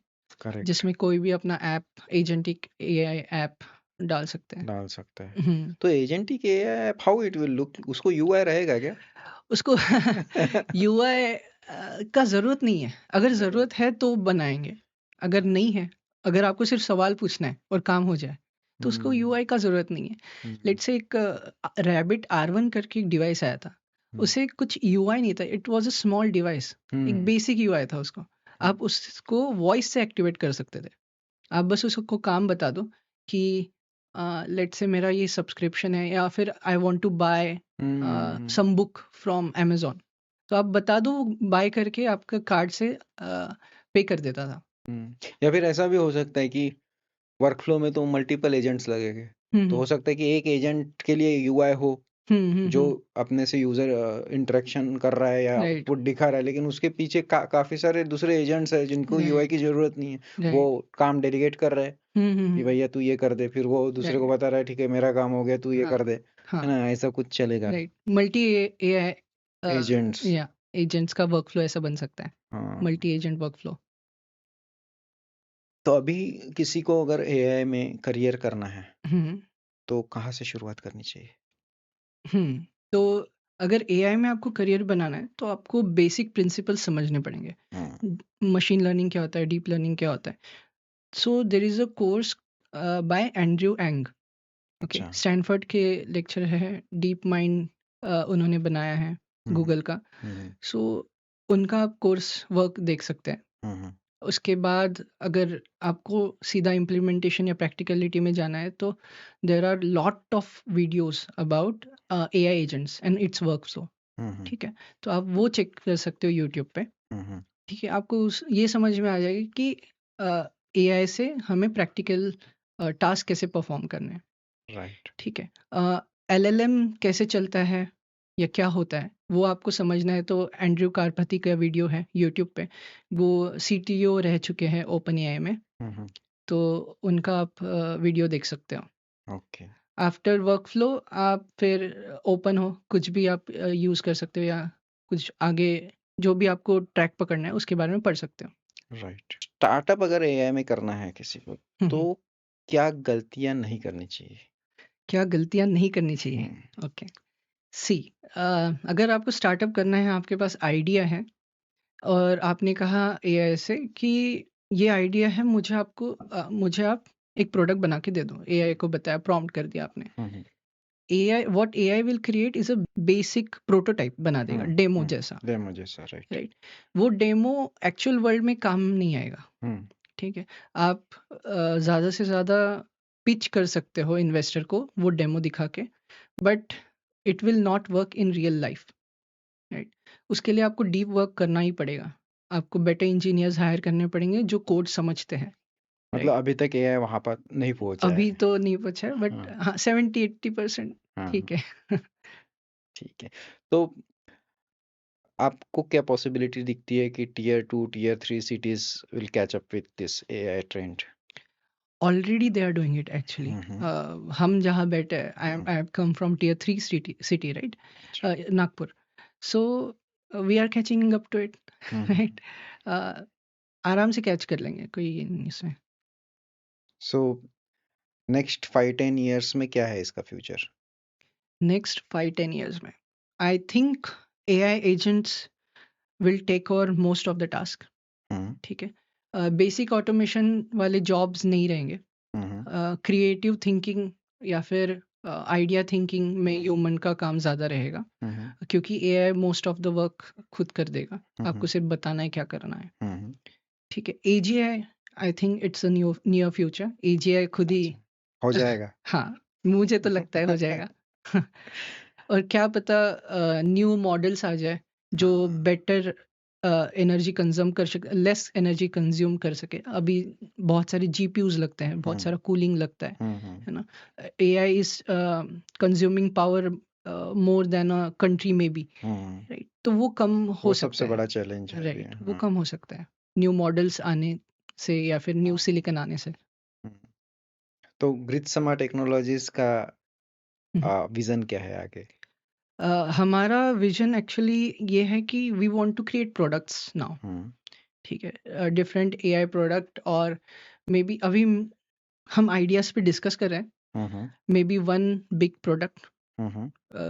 करेक्ट, जिसमें कोई भी अपना ऐप, एजेंटिक एआई ऐप डाल सकते हैं। डाल सकता है। हम्म, तो एजेंट ही के app how it will look, उसको यूआई रहेगा क्या? उसको यूआई का जरूरत नहीं है। अगर जरूरत। जरूरत है तो बनाएंगे, अगर नहीं है, अगर आपको सिर्फ सवाल पूछना है और काम हो जाए, तो उसको हम्म यूआई का जरूरत नहीं है। हम्म लेट्स से एक रैबिट R1 करके एक डिवाइस आया था, हम्म उसे कुछ यूआई नहीं था, it was a small device, एक हम्म बेसिक यूआई था उसको। आप उसको वॉइस से एक्टिवेट कर सकते थे। आप बस उसको काम बता दो कि लेट्स से मेरा ये सब्सक्रिप्शन है, या फिर I want to buy hmm some book from Amazon, तो आप बता दो, बाय करके आपका कार्ड से पे कर देता था। या फिर ऐसा भी हो सकता है कि वर्कफ्लो में तो मल्टीपल एजेंट्स लगेंगे, तो हम्म, हो सकता है कि एक एजेंट के लिए यूआई हो जो हम्म। अपने से यूजर इंटरेक्शन कर रहा है या राइट, आउटपुट दिखा रहा है, लेकिन उसके पीछे काफी सारे दूसरे एजेंट्स हैं जिनको यूआई राइट, की जरूरत नहीं है। वो राइट। काम डेलीगेट कर रहा है कि हम्म, भैया तू ये कर दे, फिर वो दूसरे को राइट। बता रहा है ठीक है मेरा काम हो गया तू ये हाँ, कर दे, है हाँ, ना? ऐसा कुछ चलेगा। राइट। Multi agents. एआई या एजेंट्स का वर्कफ्लो ऐसा बन सकता है, हाँ, मल्टी एजेंट वर्कफ्लो। तो अभी किसी को अगर एआई में करियर करना है हम्म, तो कहाँ से शुरुआत करनी चाहिए? तो अगर एआई में आपको करियर बनाना है तो आपको बेसिक प्रिंसिपल समझने पड़ेंगे। हम्म, मशीन लर्निंग क्या होता है, डीप लर्निंग क्या होता है। So there is a course by Andrew Ng. Okay, अच्छा। स्टैनफोर्ड के लेक्चर है, डीप माइंड उन्होंने बनाया है, हम्म गूगल का। हम्म सो उनका आप कोर्स वर्क देख सकते हैं। हम्म उसके बाद अगर आपको सीधा इम्प्लीमेंटेशन या प्रैक्टिकलिटी में जाना है, तो there are lot of videos about AI agents and its workflow. Hmm ठीक है, तो आप वो चेक कर सकते हो यूट्यूब पे। हम्म ठीक है, आपको ये समझ में आ जाएगी कि एआई से हमें प्रैक्टिकल टास्क कैसे परफॉर्म करने हैं। राइट। ठीक है, एलएलएम कैसे चलता है या क्या होता है, वो आपको समझना है तो एंड्रयू कारपति का वीडियो है यूट्यूब पे। वो सीटीओ रह चुके हैं ओपन एआई में, हम्म तो उनका आप वीडियो देख सकते हो। ओके। आफ्टर वर्कफ्लो आप फिर ओपन हो, कुछ भी आप यूज़ कर सकते हो, या कुछ आगे जो भी आपको ट्रैक पकड़ना है उसके बारे में पढ़ सकते हो। राइट। स्टार्टअप अगर एआई में करना है किसी को, तो हम्म, क्या गलतियां नहीं करनी चाहिए? क्या गलतियां नहीं करनी चाहिए? हम्म ओके, सी, अगर आपको स्टार्टअप करना है, आपके पास आइडिया है, और आपने कहा एआई से कि ये आइडिया है, मुझे आप एक प्रोडक्ट बना के दे दो, एआई को बताया, प्रॉम्प्ट कर दिया आपने। AI, what AI will create is a basic prototype बना देगा, डेमो जैसा। डेमो जैसा, राइट। राइट, वो डेमो एक्चुअल वर्ल्ड में काम नहीं आएगा। हम्म ठीक है, आप ज़्यादा से ज़्यादा पिच कर सकते हो इन्वेस्टर को वो डेमो दिखा के, but it will not work in real life. Right, उसके लिए आपको डीप वर्क करना ही पड़ेगा, आपको बेटर इंजीनियर्स हायर करने पड़ेंगे जो कोड समझते हैं। मतलब राइट, अभी तक एआई वहां पर नहीं पहुंचा अभी है। तो नहीं पूछा है, बट हाँ हाँ, 70-80% हाँ, ठीक है। ठीक है। तो आपको क्या पॉसिबिलिटी दिखती है कि tier 2 tier 3 cities will catch up with this AI trend? Already they are doing it actually. Hmm हम जहाँ बैठे, hmm, I have come from tier 3 city, right, अच्छा। Nagpur. So we are catching up to it. Hmm right, आराम से catch कर लेंगे, कोई ये नहीं इसमें। सो नेक्स्ट 5-10 इयर्स में क्या है इसका फ्यूचर? नेक्स्ट 5-10 years में I think AI agents will take over most of the task. ठीक है। बेसिक ऑटोमेशन वाले जॉब्स नहीं रहेंगे। क्रिएटिव थिंकिंग या फिर आइडिया थिंकिंग में ह्यूमन का काम ज़्यादा रहेगा, क्योंकि AI most of the work खुद कर देगा, आपको सिर्फ बताना है क्या करना है। ठीक है। AGI, I think it's a near future. AGI खुद ही हो जाएगा। हाँ, मुझे तो लगता है हो जाएगा। और क्या पता न्यू मॉडल्स आ जाए जो बेटर एनर्जी कंज्यूम कर सके, लेस एनर्जी कंज्यूम कर सके। अभी बहुत सारे जीपीयूज लगते हैं, बहुत सारा कूलिंग लगता है ना। AI is consuming power more than a country में बी, राइट। तो वो कम वो हो सबसे सकता है, बड़ा चैलेंज है अभी। राइट। वो कम हो सकता है न्यू मॉडल्स आने से या फिर न्यू सिलिकन आने से। तो ग्रिड्समा टेक्नोलॉजीज का हम्म। विजन क्या है आगे? हमारा विजन एक्चुअली ये है कि we want to create products now. ठीक है। डिफरेंट एआई प्रोडक्ट, और मे बी अभी हम आइडियाज पे डिस्कस कर रहे हैं। Maybe one big product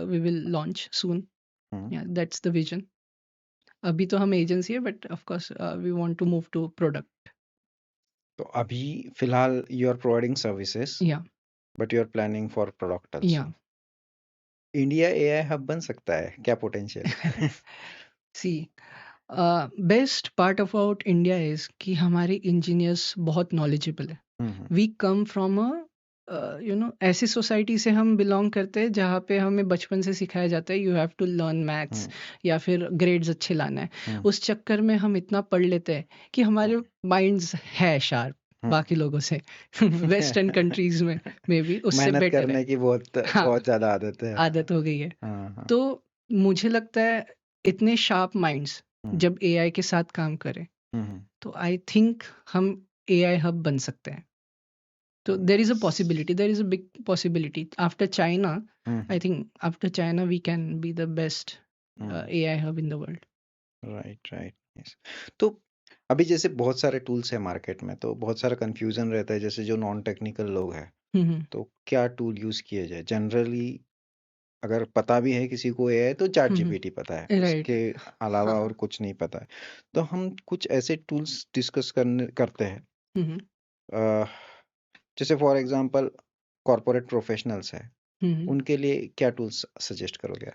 we will launch soon. That's the vision. अभी तो हम एजेंसी है, but of course we want to move to product. तो अभी फिलहाल यू आर प्रोवाइडिंग सर्विसेज, या but you are planning for product या also. India AI hub बन सकता है क्या? Potential? See, best part about India is कि हमारे इंजीनियर्स बहुत नॉलेजेबल है। वी कम फ्रॉम अ ऐसी सोसाइटी से हम बिलोंग करते हैं जहाँ पे हमें बचपन से सिखाया जाता है you have to learn maths या फिर ग्रेड्स अच्छे लाना है। उस चक्कर में हम इतना पढ़ लेते हैं कि हमारे माइंड्स है शार्प बाकी लोगों से। वेस्टर्न कंट्रीज में मे बी उससे मेहनत बेटर है। करने की बहुत हाँ, बहुत ज्यादा आदत है। आदत हो गई है। हाँ। तो मुझे लगता है इतने शार्प माइंड्स जब एआई के साथ काम करें तो आई थिंक हम एआई हब बन सकते हैं। तो there is a possibility, there is a big possibility. After China, I think after China we can be the best AI hub in the world. Right right, yes. तो अभी जैसे बहुत सारे टूल्स है मार्केट में, तो बहुत सारा कंफ्यूजन रहता है, जैसे जो नॉन टेक्निकल लोग हैं, तो क्या टूल यूज किए जाए? जनरली अगर पता भी है किसी को एआई, तो चैट जीपीटी पता है, राइट। उसके अलावा और कुछ नहीं पता है। तो हम कुछ ऐसे टूल्स डिस्कस करते हैं, जैसे फॉर एग्जांपल कॉर्पोरेट प्रोफेशनल्स है, उनके लिए क्या टूल्स सजेस्ट करोगे?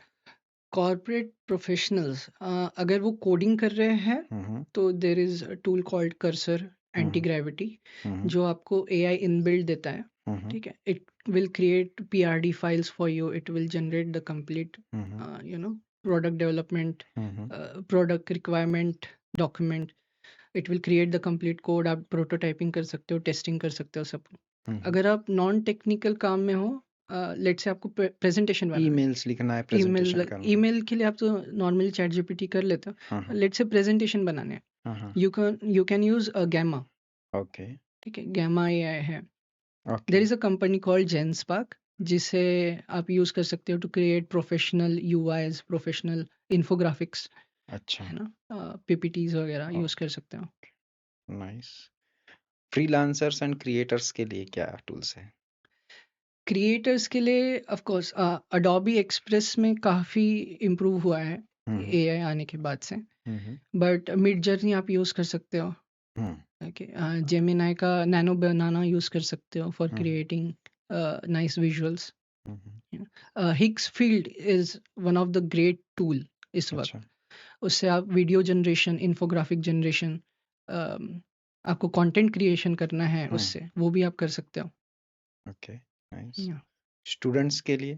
कॉर्पोरेट प्रोफेशनल्स अगर वो कोडिंग कर रहे हैं तो there is a tool called cursor anti gravity, जो आपको एआई इनबिल्ड देता है। ठीक है। It will create PRD files for you, it will generate the complete product development, product requirement document. It will create the complete code. आप prototyping कर सकते हो, टेस्टिंग कर सकते हो, सब। अगर आप नॉन टेक्निकल काम में हो, लेट से आपको प्रेजेंटेशन बनाना है, ईमेल्स लिखना है, प्रेजेंटेशन करना है। ईमेल के लिए आप तो नॉर्मली चैट जीपीटी कर लेते हो। लेट से प्रेजेंटेशन बनाने हैं, you can use Gamma. Okay ठीक है, गैमा एआई है। Okay there is a company called Genspark, जिसे आप यूज कर सकते हो to create professional UIs, professional infographics, अच्छा, है ना, पीपीटीज वगैरह यूज कर सकते हो। नाइस। फ्रीलांसर्स एंड क्रिएटर्स के लिए क्या टूल्स है? क्रिएटर्स के लिए ऑफ कोर्स अडोबी एक्सप्रेस में काफ़ी इम्प्रूव हुआ है एआई आने के बाद से, बट मिड जर्नी आप यूज़ कर सकते हो। ओके, जेमिनाई का नैनो बनाना यूज़ कर सकते हो for creating nice visuals. Hicks field is one of the great tool इस वक्त। अच्छा, उससे आप वीडियो जनरेशन, इन्फोग्राफिक जनरेशन, आपको कंटेंट क्रिएशन करना है उससे, वो भी आप कर सकते हो। Okay, nice. स्टूडेंट्स के लिए?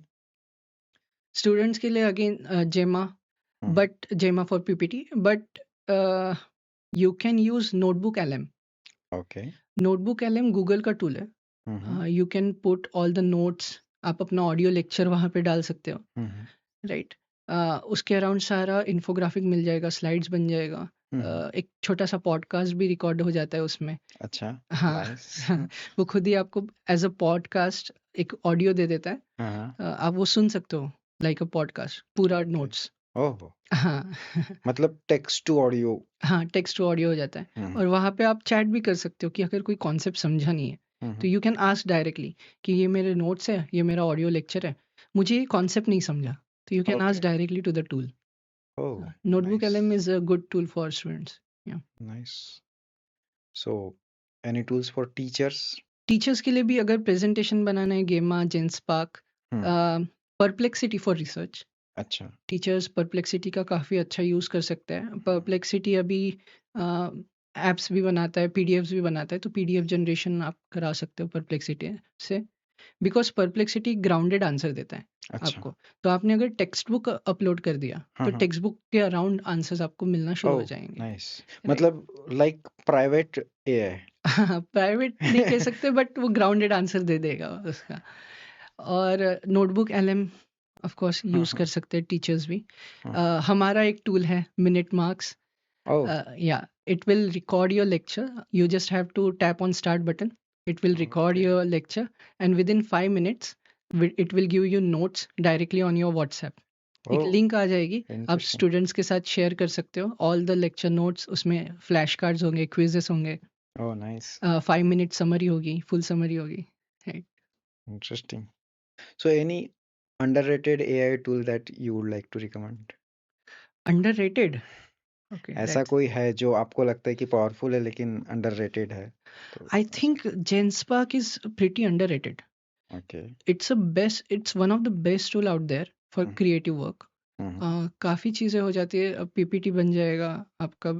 स्टूडेंट्स के लिए अगेन जेमा, बट जेमा for PPT, but you can use notebook LM. Okay, notebook LM Google का टूल है। You can put all the notes, आप अपना ऑडियो लेक्चर वहाँ पे डाल सकते हो, राइट। उसके अराउंड सारा इन्फोग्राफिक मिल जाएगा, स्लाइड्स बन जाएगा। एक छोटा सा पॉडकास्ट भी रिकॉर्ड हो जाता है उसमें। अच्छा, हाँ, नाइस। वो खुद ही आपको एज अ पॉडकास्ट एक ऑडियो दे देता है। आप वो सुन सकते हो लाइक अ पॉडकास्ट, पूरा नोट्स। ओह, हाँ। मतलब टेक्स्ट टू ऑडियो। हाँ, टेक्स्ट टू ऑडियो हो जाता है। और वहाँ पे आप चैट भी कर सकते हो कि अगर कोई कॉन्सेप्ट समझा नहीं है तो यू कैन आस्क डायरेक्टली कि ये मेरे नोट्स है, ये मेरा ऑडियो लेक्चर है, मुझे ये कॉन्सेप्ट नहीं समझा, तो you can ask directly to the tool. Oh, notebook nice. LM is a good tool for students. Yeah nice. So any tools for teachers? Teachers के लिए भी अगर प्रेजेंटेशन बनाना है, Gamma, Genspark, Perplexity for research. अच्छा। Teachers Perplexity का काफ़ी अच्छा यूज़ कर सकते हैं। परप्लेक्सिटी अभी एप्स भी बनाता है, पीडीएफ्स भी बनाता है, तो पीडीएफ जनरेशन आप करा सकते हो परप्लेक्सिटी से, बिकॉज परप्लेक्सिटी ग्राउंडेड आंसर देता है अच्छा। आपको। तो आपने अगर टेक्स्ट बुक अपलोड कर दिया हाँ, तो हाँ। टेक्स्ट बुक के अराउंड आंसर्स आपको मिलना शुरू हो ओह, जाएंगे, नाइस। राइट? मतलब लाइक प्राइवेट एआई? प्राइवेट नहीं कह सकते, बट वो ग्राउंडेड आंसर दे देगा उसका। और नोटबुक एलएम ऑफ कोर्स हाँ, यूज़ कर हाँ, सकते हैं टीचर्स भी। हाँ। हमारा एक टूल है minute marks. Oh, Yeah, it will record your lecture. You just have to tap on start button. It will record okay. your lecture, and within 5 minutes, it will give you notes directly on your WhatsApp. एक ओह, link आ जाएगी, आप interesting. Students के साथ share कर सकते हो all the lecture notes. उसमें flash cards होंगे, क्विजेस होंगे, ओह, नाइस। 5 मिनट समरी होगी, फुल समरी होगी। Interesting. So any underrated AI tool that you would like to recommend? Underrated, okay, ऐसा दैट्स, कोई है जो आपको लगता है कि पावरफुल है लेकिन अंडररेटेड है? तो I think Genspark is pretty underrated. Okay. It's one of the best tool out there for hmm, creative work. Hmm, काफ़ी चीज़ें हो जाती है, अब पीपीटी बन जाएगा आपका,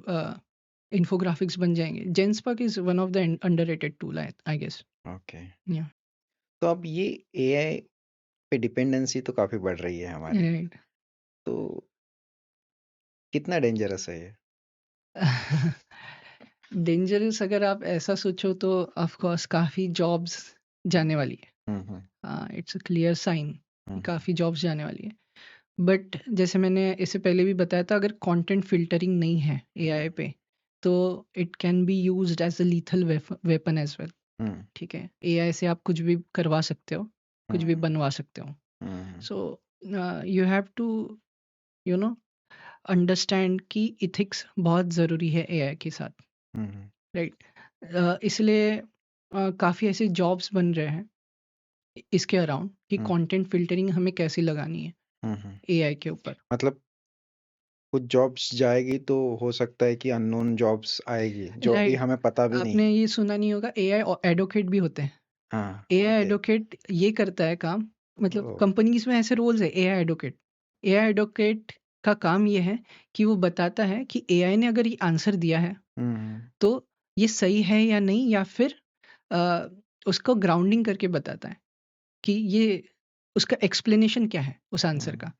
इन्फोग्राफिक्स बन जाएंगे। Genspark is one of the underrated tool, I guess. Okay. Yeah, तो अब ये एआई पे डिपेंडेंसी तो काफी बढ़ रही है हमारी, राइट। तो कितना डेंजरस है ये? डेंजरस अगर आप ऐसा सोचो तो ऑफ कोर्स काफ़ी जॉब्स जाने वाली है। इट्स अ क्लियर साइन, हम्म, काफ़ी जॉब्स जाने वाली है। बट जैसे मैंने इससे पहले भी बताया था, अगर कंटेंट फिल्टरिंग नहीं है एआई पे, तो it can be used as a lethal weapon as well. Hmm, ठीक है, एआई से आप कुछ भी करवा सकते हो, कुछ भी हम्म, बनवा सकते हो। Hmm, so you have to you know understand कि इथिक्स बहुत ज़रूरी है एआई के साथ, हम्म, राइट? इसलिए काफ़ी ऐसे जॉब्स बन रहे हैं इसके अराउंड कि हम्म, कंटेंट फिल्टरिंग हमें कैसे लगानी है हम्म। एआई के ऊपर। मतलब कुछ जॉब्स जाएगी तो हो सकता है कि अननोन जॉब्स आएगी जो अभी राइट, हमें पता भी नहीं आपने है। ये सुना नहीं होगा, एआई एडवोकेट भी होते हैं। हाँ, एआई ओके। एडवोकेट ये करता है काम, मतलब ओ, कंपनीज में ऐसे रोल्स है एआई एडवोकेट। एआई एडवोकेट का काम ये है कि वो बताता है कि एआई ने अगर ये आंसर दिया है हम्म, तो ये सही है या नहीं, या फिर अ, उसको ग्राउंडिंग करके बताता है कि ये उसका एक्सप्लेनेशन क्या है उस आंसर हम्म, का।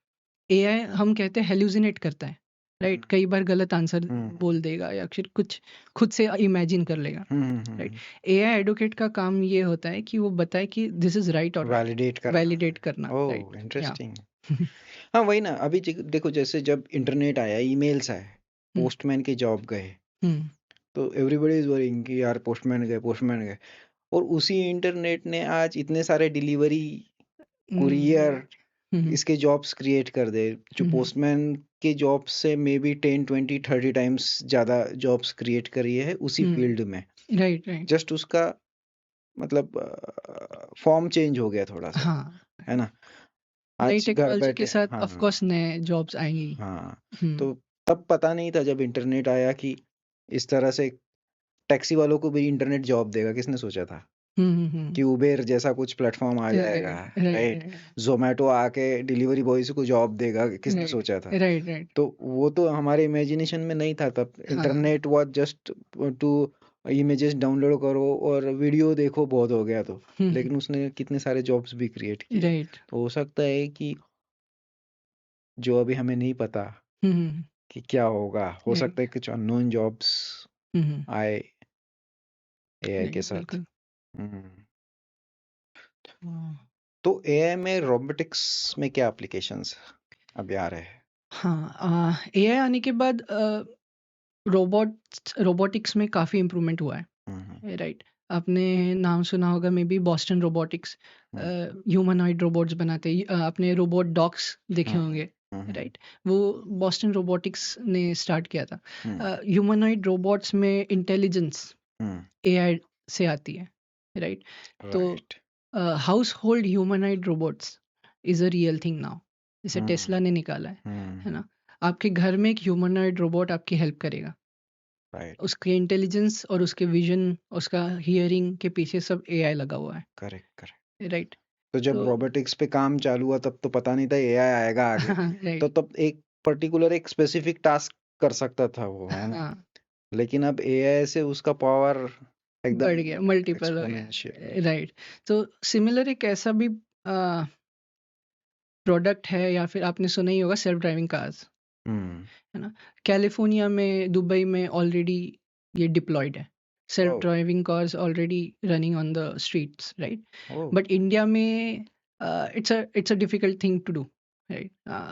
एआई हम कहते हैं हेलुसिनेट करता है, राइट? कई बार गलत आंसर हम्म, बोल देगा या फिर कुछ खुद से इमेजिन कर लेगा, राइट? हम्म। एआई एडवोकेट का काम ये होता है कि वो बताए कि दिस इज राइट और रॉन्ग, वैलिडेट करना। वैलिडेट करना, ओह, राइट? या इंटरेस्टिंग। हाँ, वही ना। अभी देखो, जैसे जब इंटरनेट आया, ईमेल्स आए, हम्म, पोस्टमैन के जॉब गए, हम्म, तो एवरीबॉडी इज वरिंग कि यार पोस्टमैन गए, पोस्टमैन गए। और उसी इंटरनेट ने आज इतने सारे डिलीवरी, कुरियर, हम्म, हम्म, इसके जॉब्स क्रिएट कर दे, जो हम्म, पोस्टमैन के जॉब से मे बी 10, 20, 30 टाइम्स ज़्यादा जॉब्स क्रिएट करी है उसी फील्ड में। Right, right. जस्ट उसका मतलब फॉर्म चेंज हो गया थोड़ा सा, हाँ, है ना? नई आज घर टेक्नोलॉजी के बैठे, साथ ऑफ हाँ, कोर्स नए जॉब्स आएंगी। हाँ। हम्म, तो तब पता नहीं था जब इंटरनेट आया कि इस तरह से टैक्सी वालों को भी इंटरनेट जॉब देगा। किसने सोचा था हम्म, कि उबेर जैसा कुछ प्लेटफॉर्म आ जाएगा, राइट, राइट, राइट? जोमेटो आके डिलीवरी बॉयज को जॉब देगा, किसने राइट, सोचा था? Right, right. तो वो तो हमारे इमेजिनेशन में नहीं था तब। हाँ, internet was just to images download करो और वीडियो देखो, बहुत हो गया तो। लेकिन उसने कितने सारे जॉब्स भी क्रिएट किए। राइट, तो हो सकता है कि जो अभी हमें नहीं पता कि क्या होगा, हो राइट, सकता है कुछ अननोन जॉब्स आए एआई के राइट, साथ। बिल्कुल। हम्म। हाँ, तो एआई में रोबोटिक्स में क्या एप्लीकेशंस अभी आ रहे हैं? हाँ, एआई आने के बाद रोबोटिक्स में काफ़ी इम्प्रूवमेंट हुआ हम्म, है, राइट? आपने नाम सुना होगा may be Boston robotics, hmm, humanoid robots बनाते हैं। आपने रोबोट डॉग्स देखे हम्म, होंगे, हम्म, राइट? वो बॉस्टन रोबोटिक्स ने स्टार्ट किया था। हम्म, ह्यूमनॉइड रोबोट्स में इंटेलिजेंस हम्म, एआई से आती है, राइट? तो right. House hold humanoid robots is a real thing now, जिसे हम्म, टेस्ला ने निकाला है हम्म, ना? आपके घर में एक ह्यूमनॉइड रोबोट आपकी हेल्प करेगा, राइट, उसके इंटेलिजेंस और उसके विजन, उसका हियरिंग के पीछे सब एआई लगा हुआ है, करेक्ट, करेक्ट। राइट? तो जब तो रोबोटिक्स पे काम चालू हुआ तब तो पता नहीं था एआई आएगा आगे। तो राइट, तब एक पर्टिकुलर एक स्पेसिफिक टास्क कर सकता था वो, है ना? हाँ, लेकिन अब एआई से उसका पावर बढ़ एकदम गया, मल्टीपल हो एक्सपोनेंशियल। गया, राइट? तो सिमिलर एक ऐसा भी प्रोडक्ट है, या फिर आपने सुना ही होगा, सेल्फ ड्राइविंग कार्स, हम्म। है ना? कैलिफोर्निया में, दुबई में ऑलरेडी ये डिप्लॉयड है। Self uh, driving cars already running on the streets, right? Uh, but India में it's a difficult thing to do, right?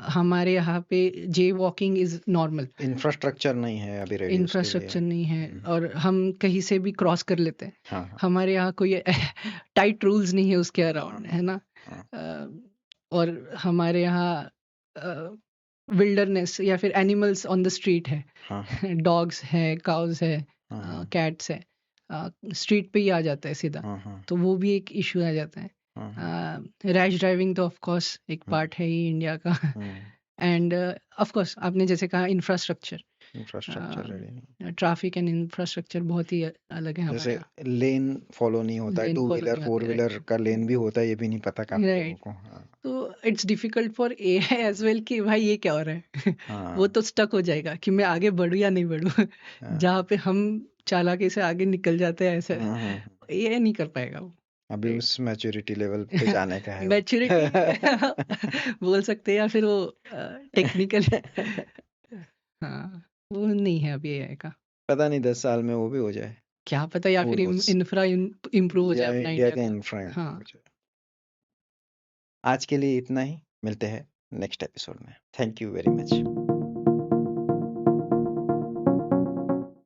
हमारे यहाँ पे jaywalking is normal, infrastructure नहीं है अभी रेडी उसके लिए। इंफ्रास्ट्रक्चर नहीं है, और हम कहीं से भी क्रॉस कर लेते हैं। हाँ, हाँ, हमारे यहाँ कोई टाइट रूल्स नहीं है उसके अराउंड, हाँ, है ना? हाँ, और हमारे यहाँ विल्डरनेस या फिर एनिमल्स ऑन द स्ट्रीट है, हाँ, डॉग्स है, काउस है, हाँ, हाँ, कैट्स है, स्ट्रीट पे ही आ जाता है सीधा, हाँ, हाँ, तो वो भी एक इशू आ जाता है। हाँ, हाँ, रैश ड्राइविंग तो ऑफ कोर्स एक पार्ट है ही इंडिया का। एंड ऑफ कोर्स आपने जैसे कहा, इंफ्रास्ट्रक्चर, इंफ्रास्ट्रक्चर रेडी नहीं। ट्रैफिक एंड इंफ्रास्ट्रक्चर बहुत ही अलग है हमारे जैसे यहाँ, लेन फॉलो नहीं होता है, लेन टू फॉलो व्हीलर नहीं फोर होते, व्हीलर राइट? का लेन भी होता है, ये भी नहीं पता काफी लोगों राइट, को। हाँ, तो it's difficult for AI as well कि भाई ये क्या हो रहा है। वो हाँ, तो स्टक हो जाएगा कि मैं आगे बढ़ूं या नहीं बढ़ूं। हाँ, जहाँ पे हम चालाकी से आगे निकल जाते हैं, ऐसे हाँ, हाँ। एआई नहीं कर पाएगा वो, अभी राइट? उस मैच्योरिटी लेवल पे जाने का है वो। मैच्योरिटी बोल सकते हैं, या फिर वो टेक्निकल, हाँ, वो नहीं है अभी एआई का। पता नहीं 10 साल में वो भी हो जाए। क्या पता, या Who फिर knows? इंफ्रा इम्प्रूव हो या जाए अपना इंडिया इंडिया का का। इंफ्रा हाँ, हो जाए। आज के लिए इतना ही, मिलते हैं नेक्स्ट एपिसोड में। Thank you very much.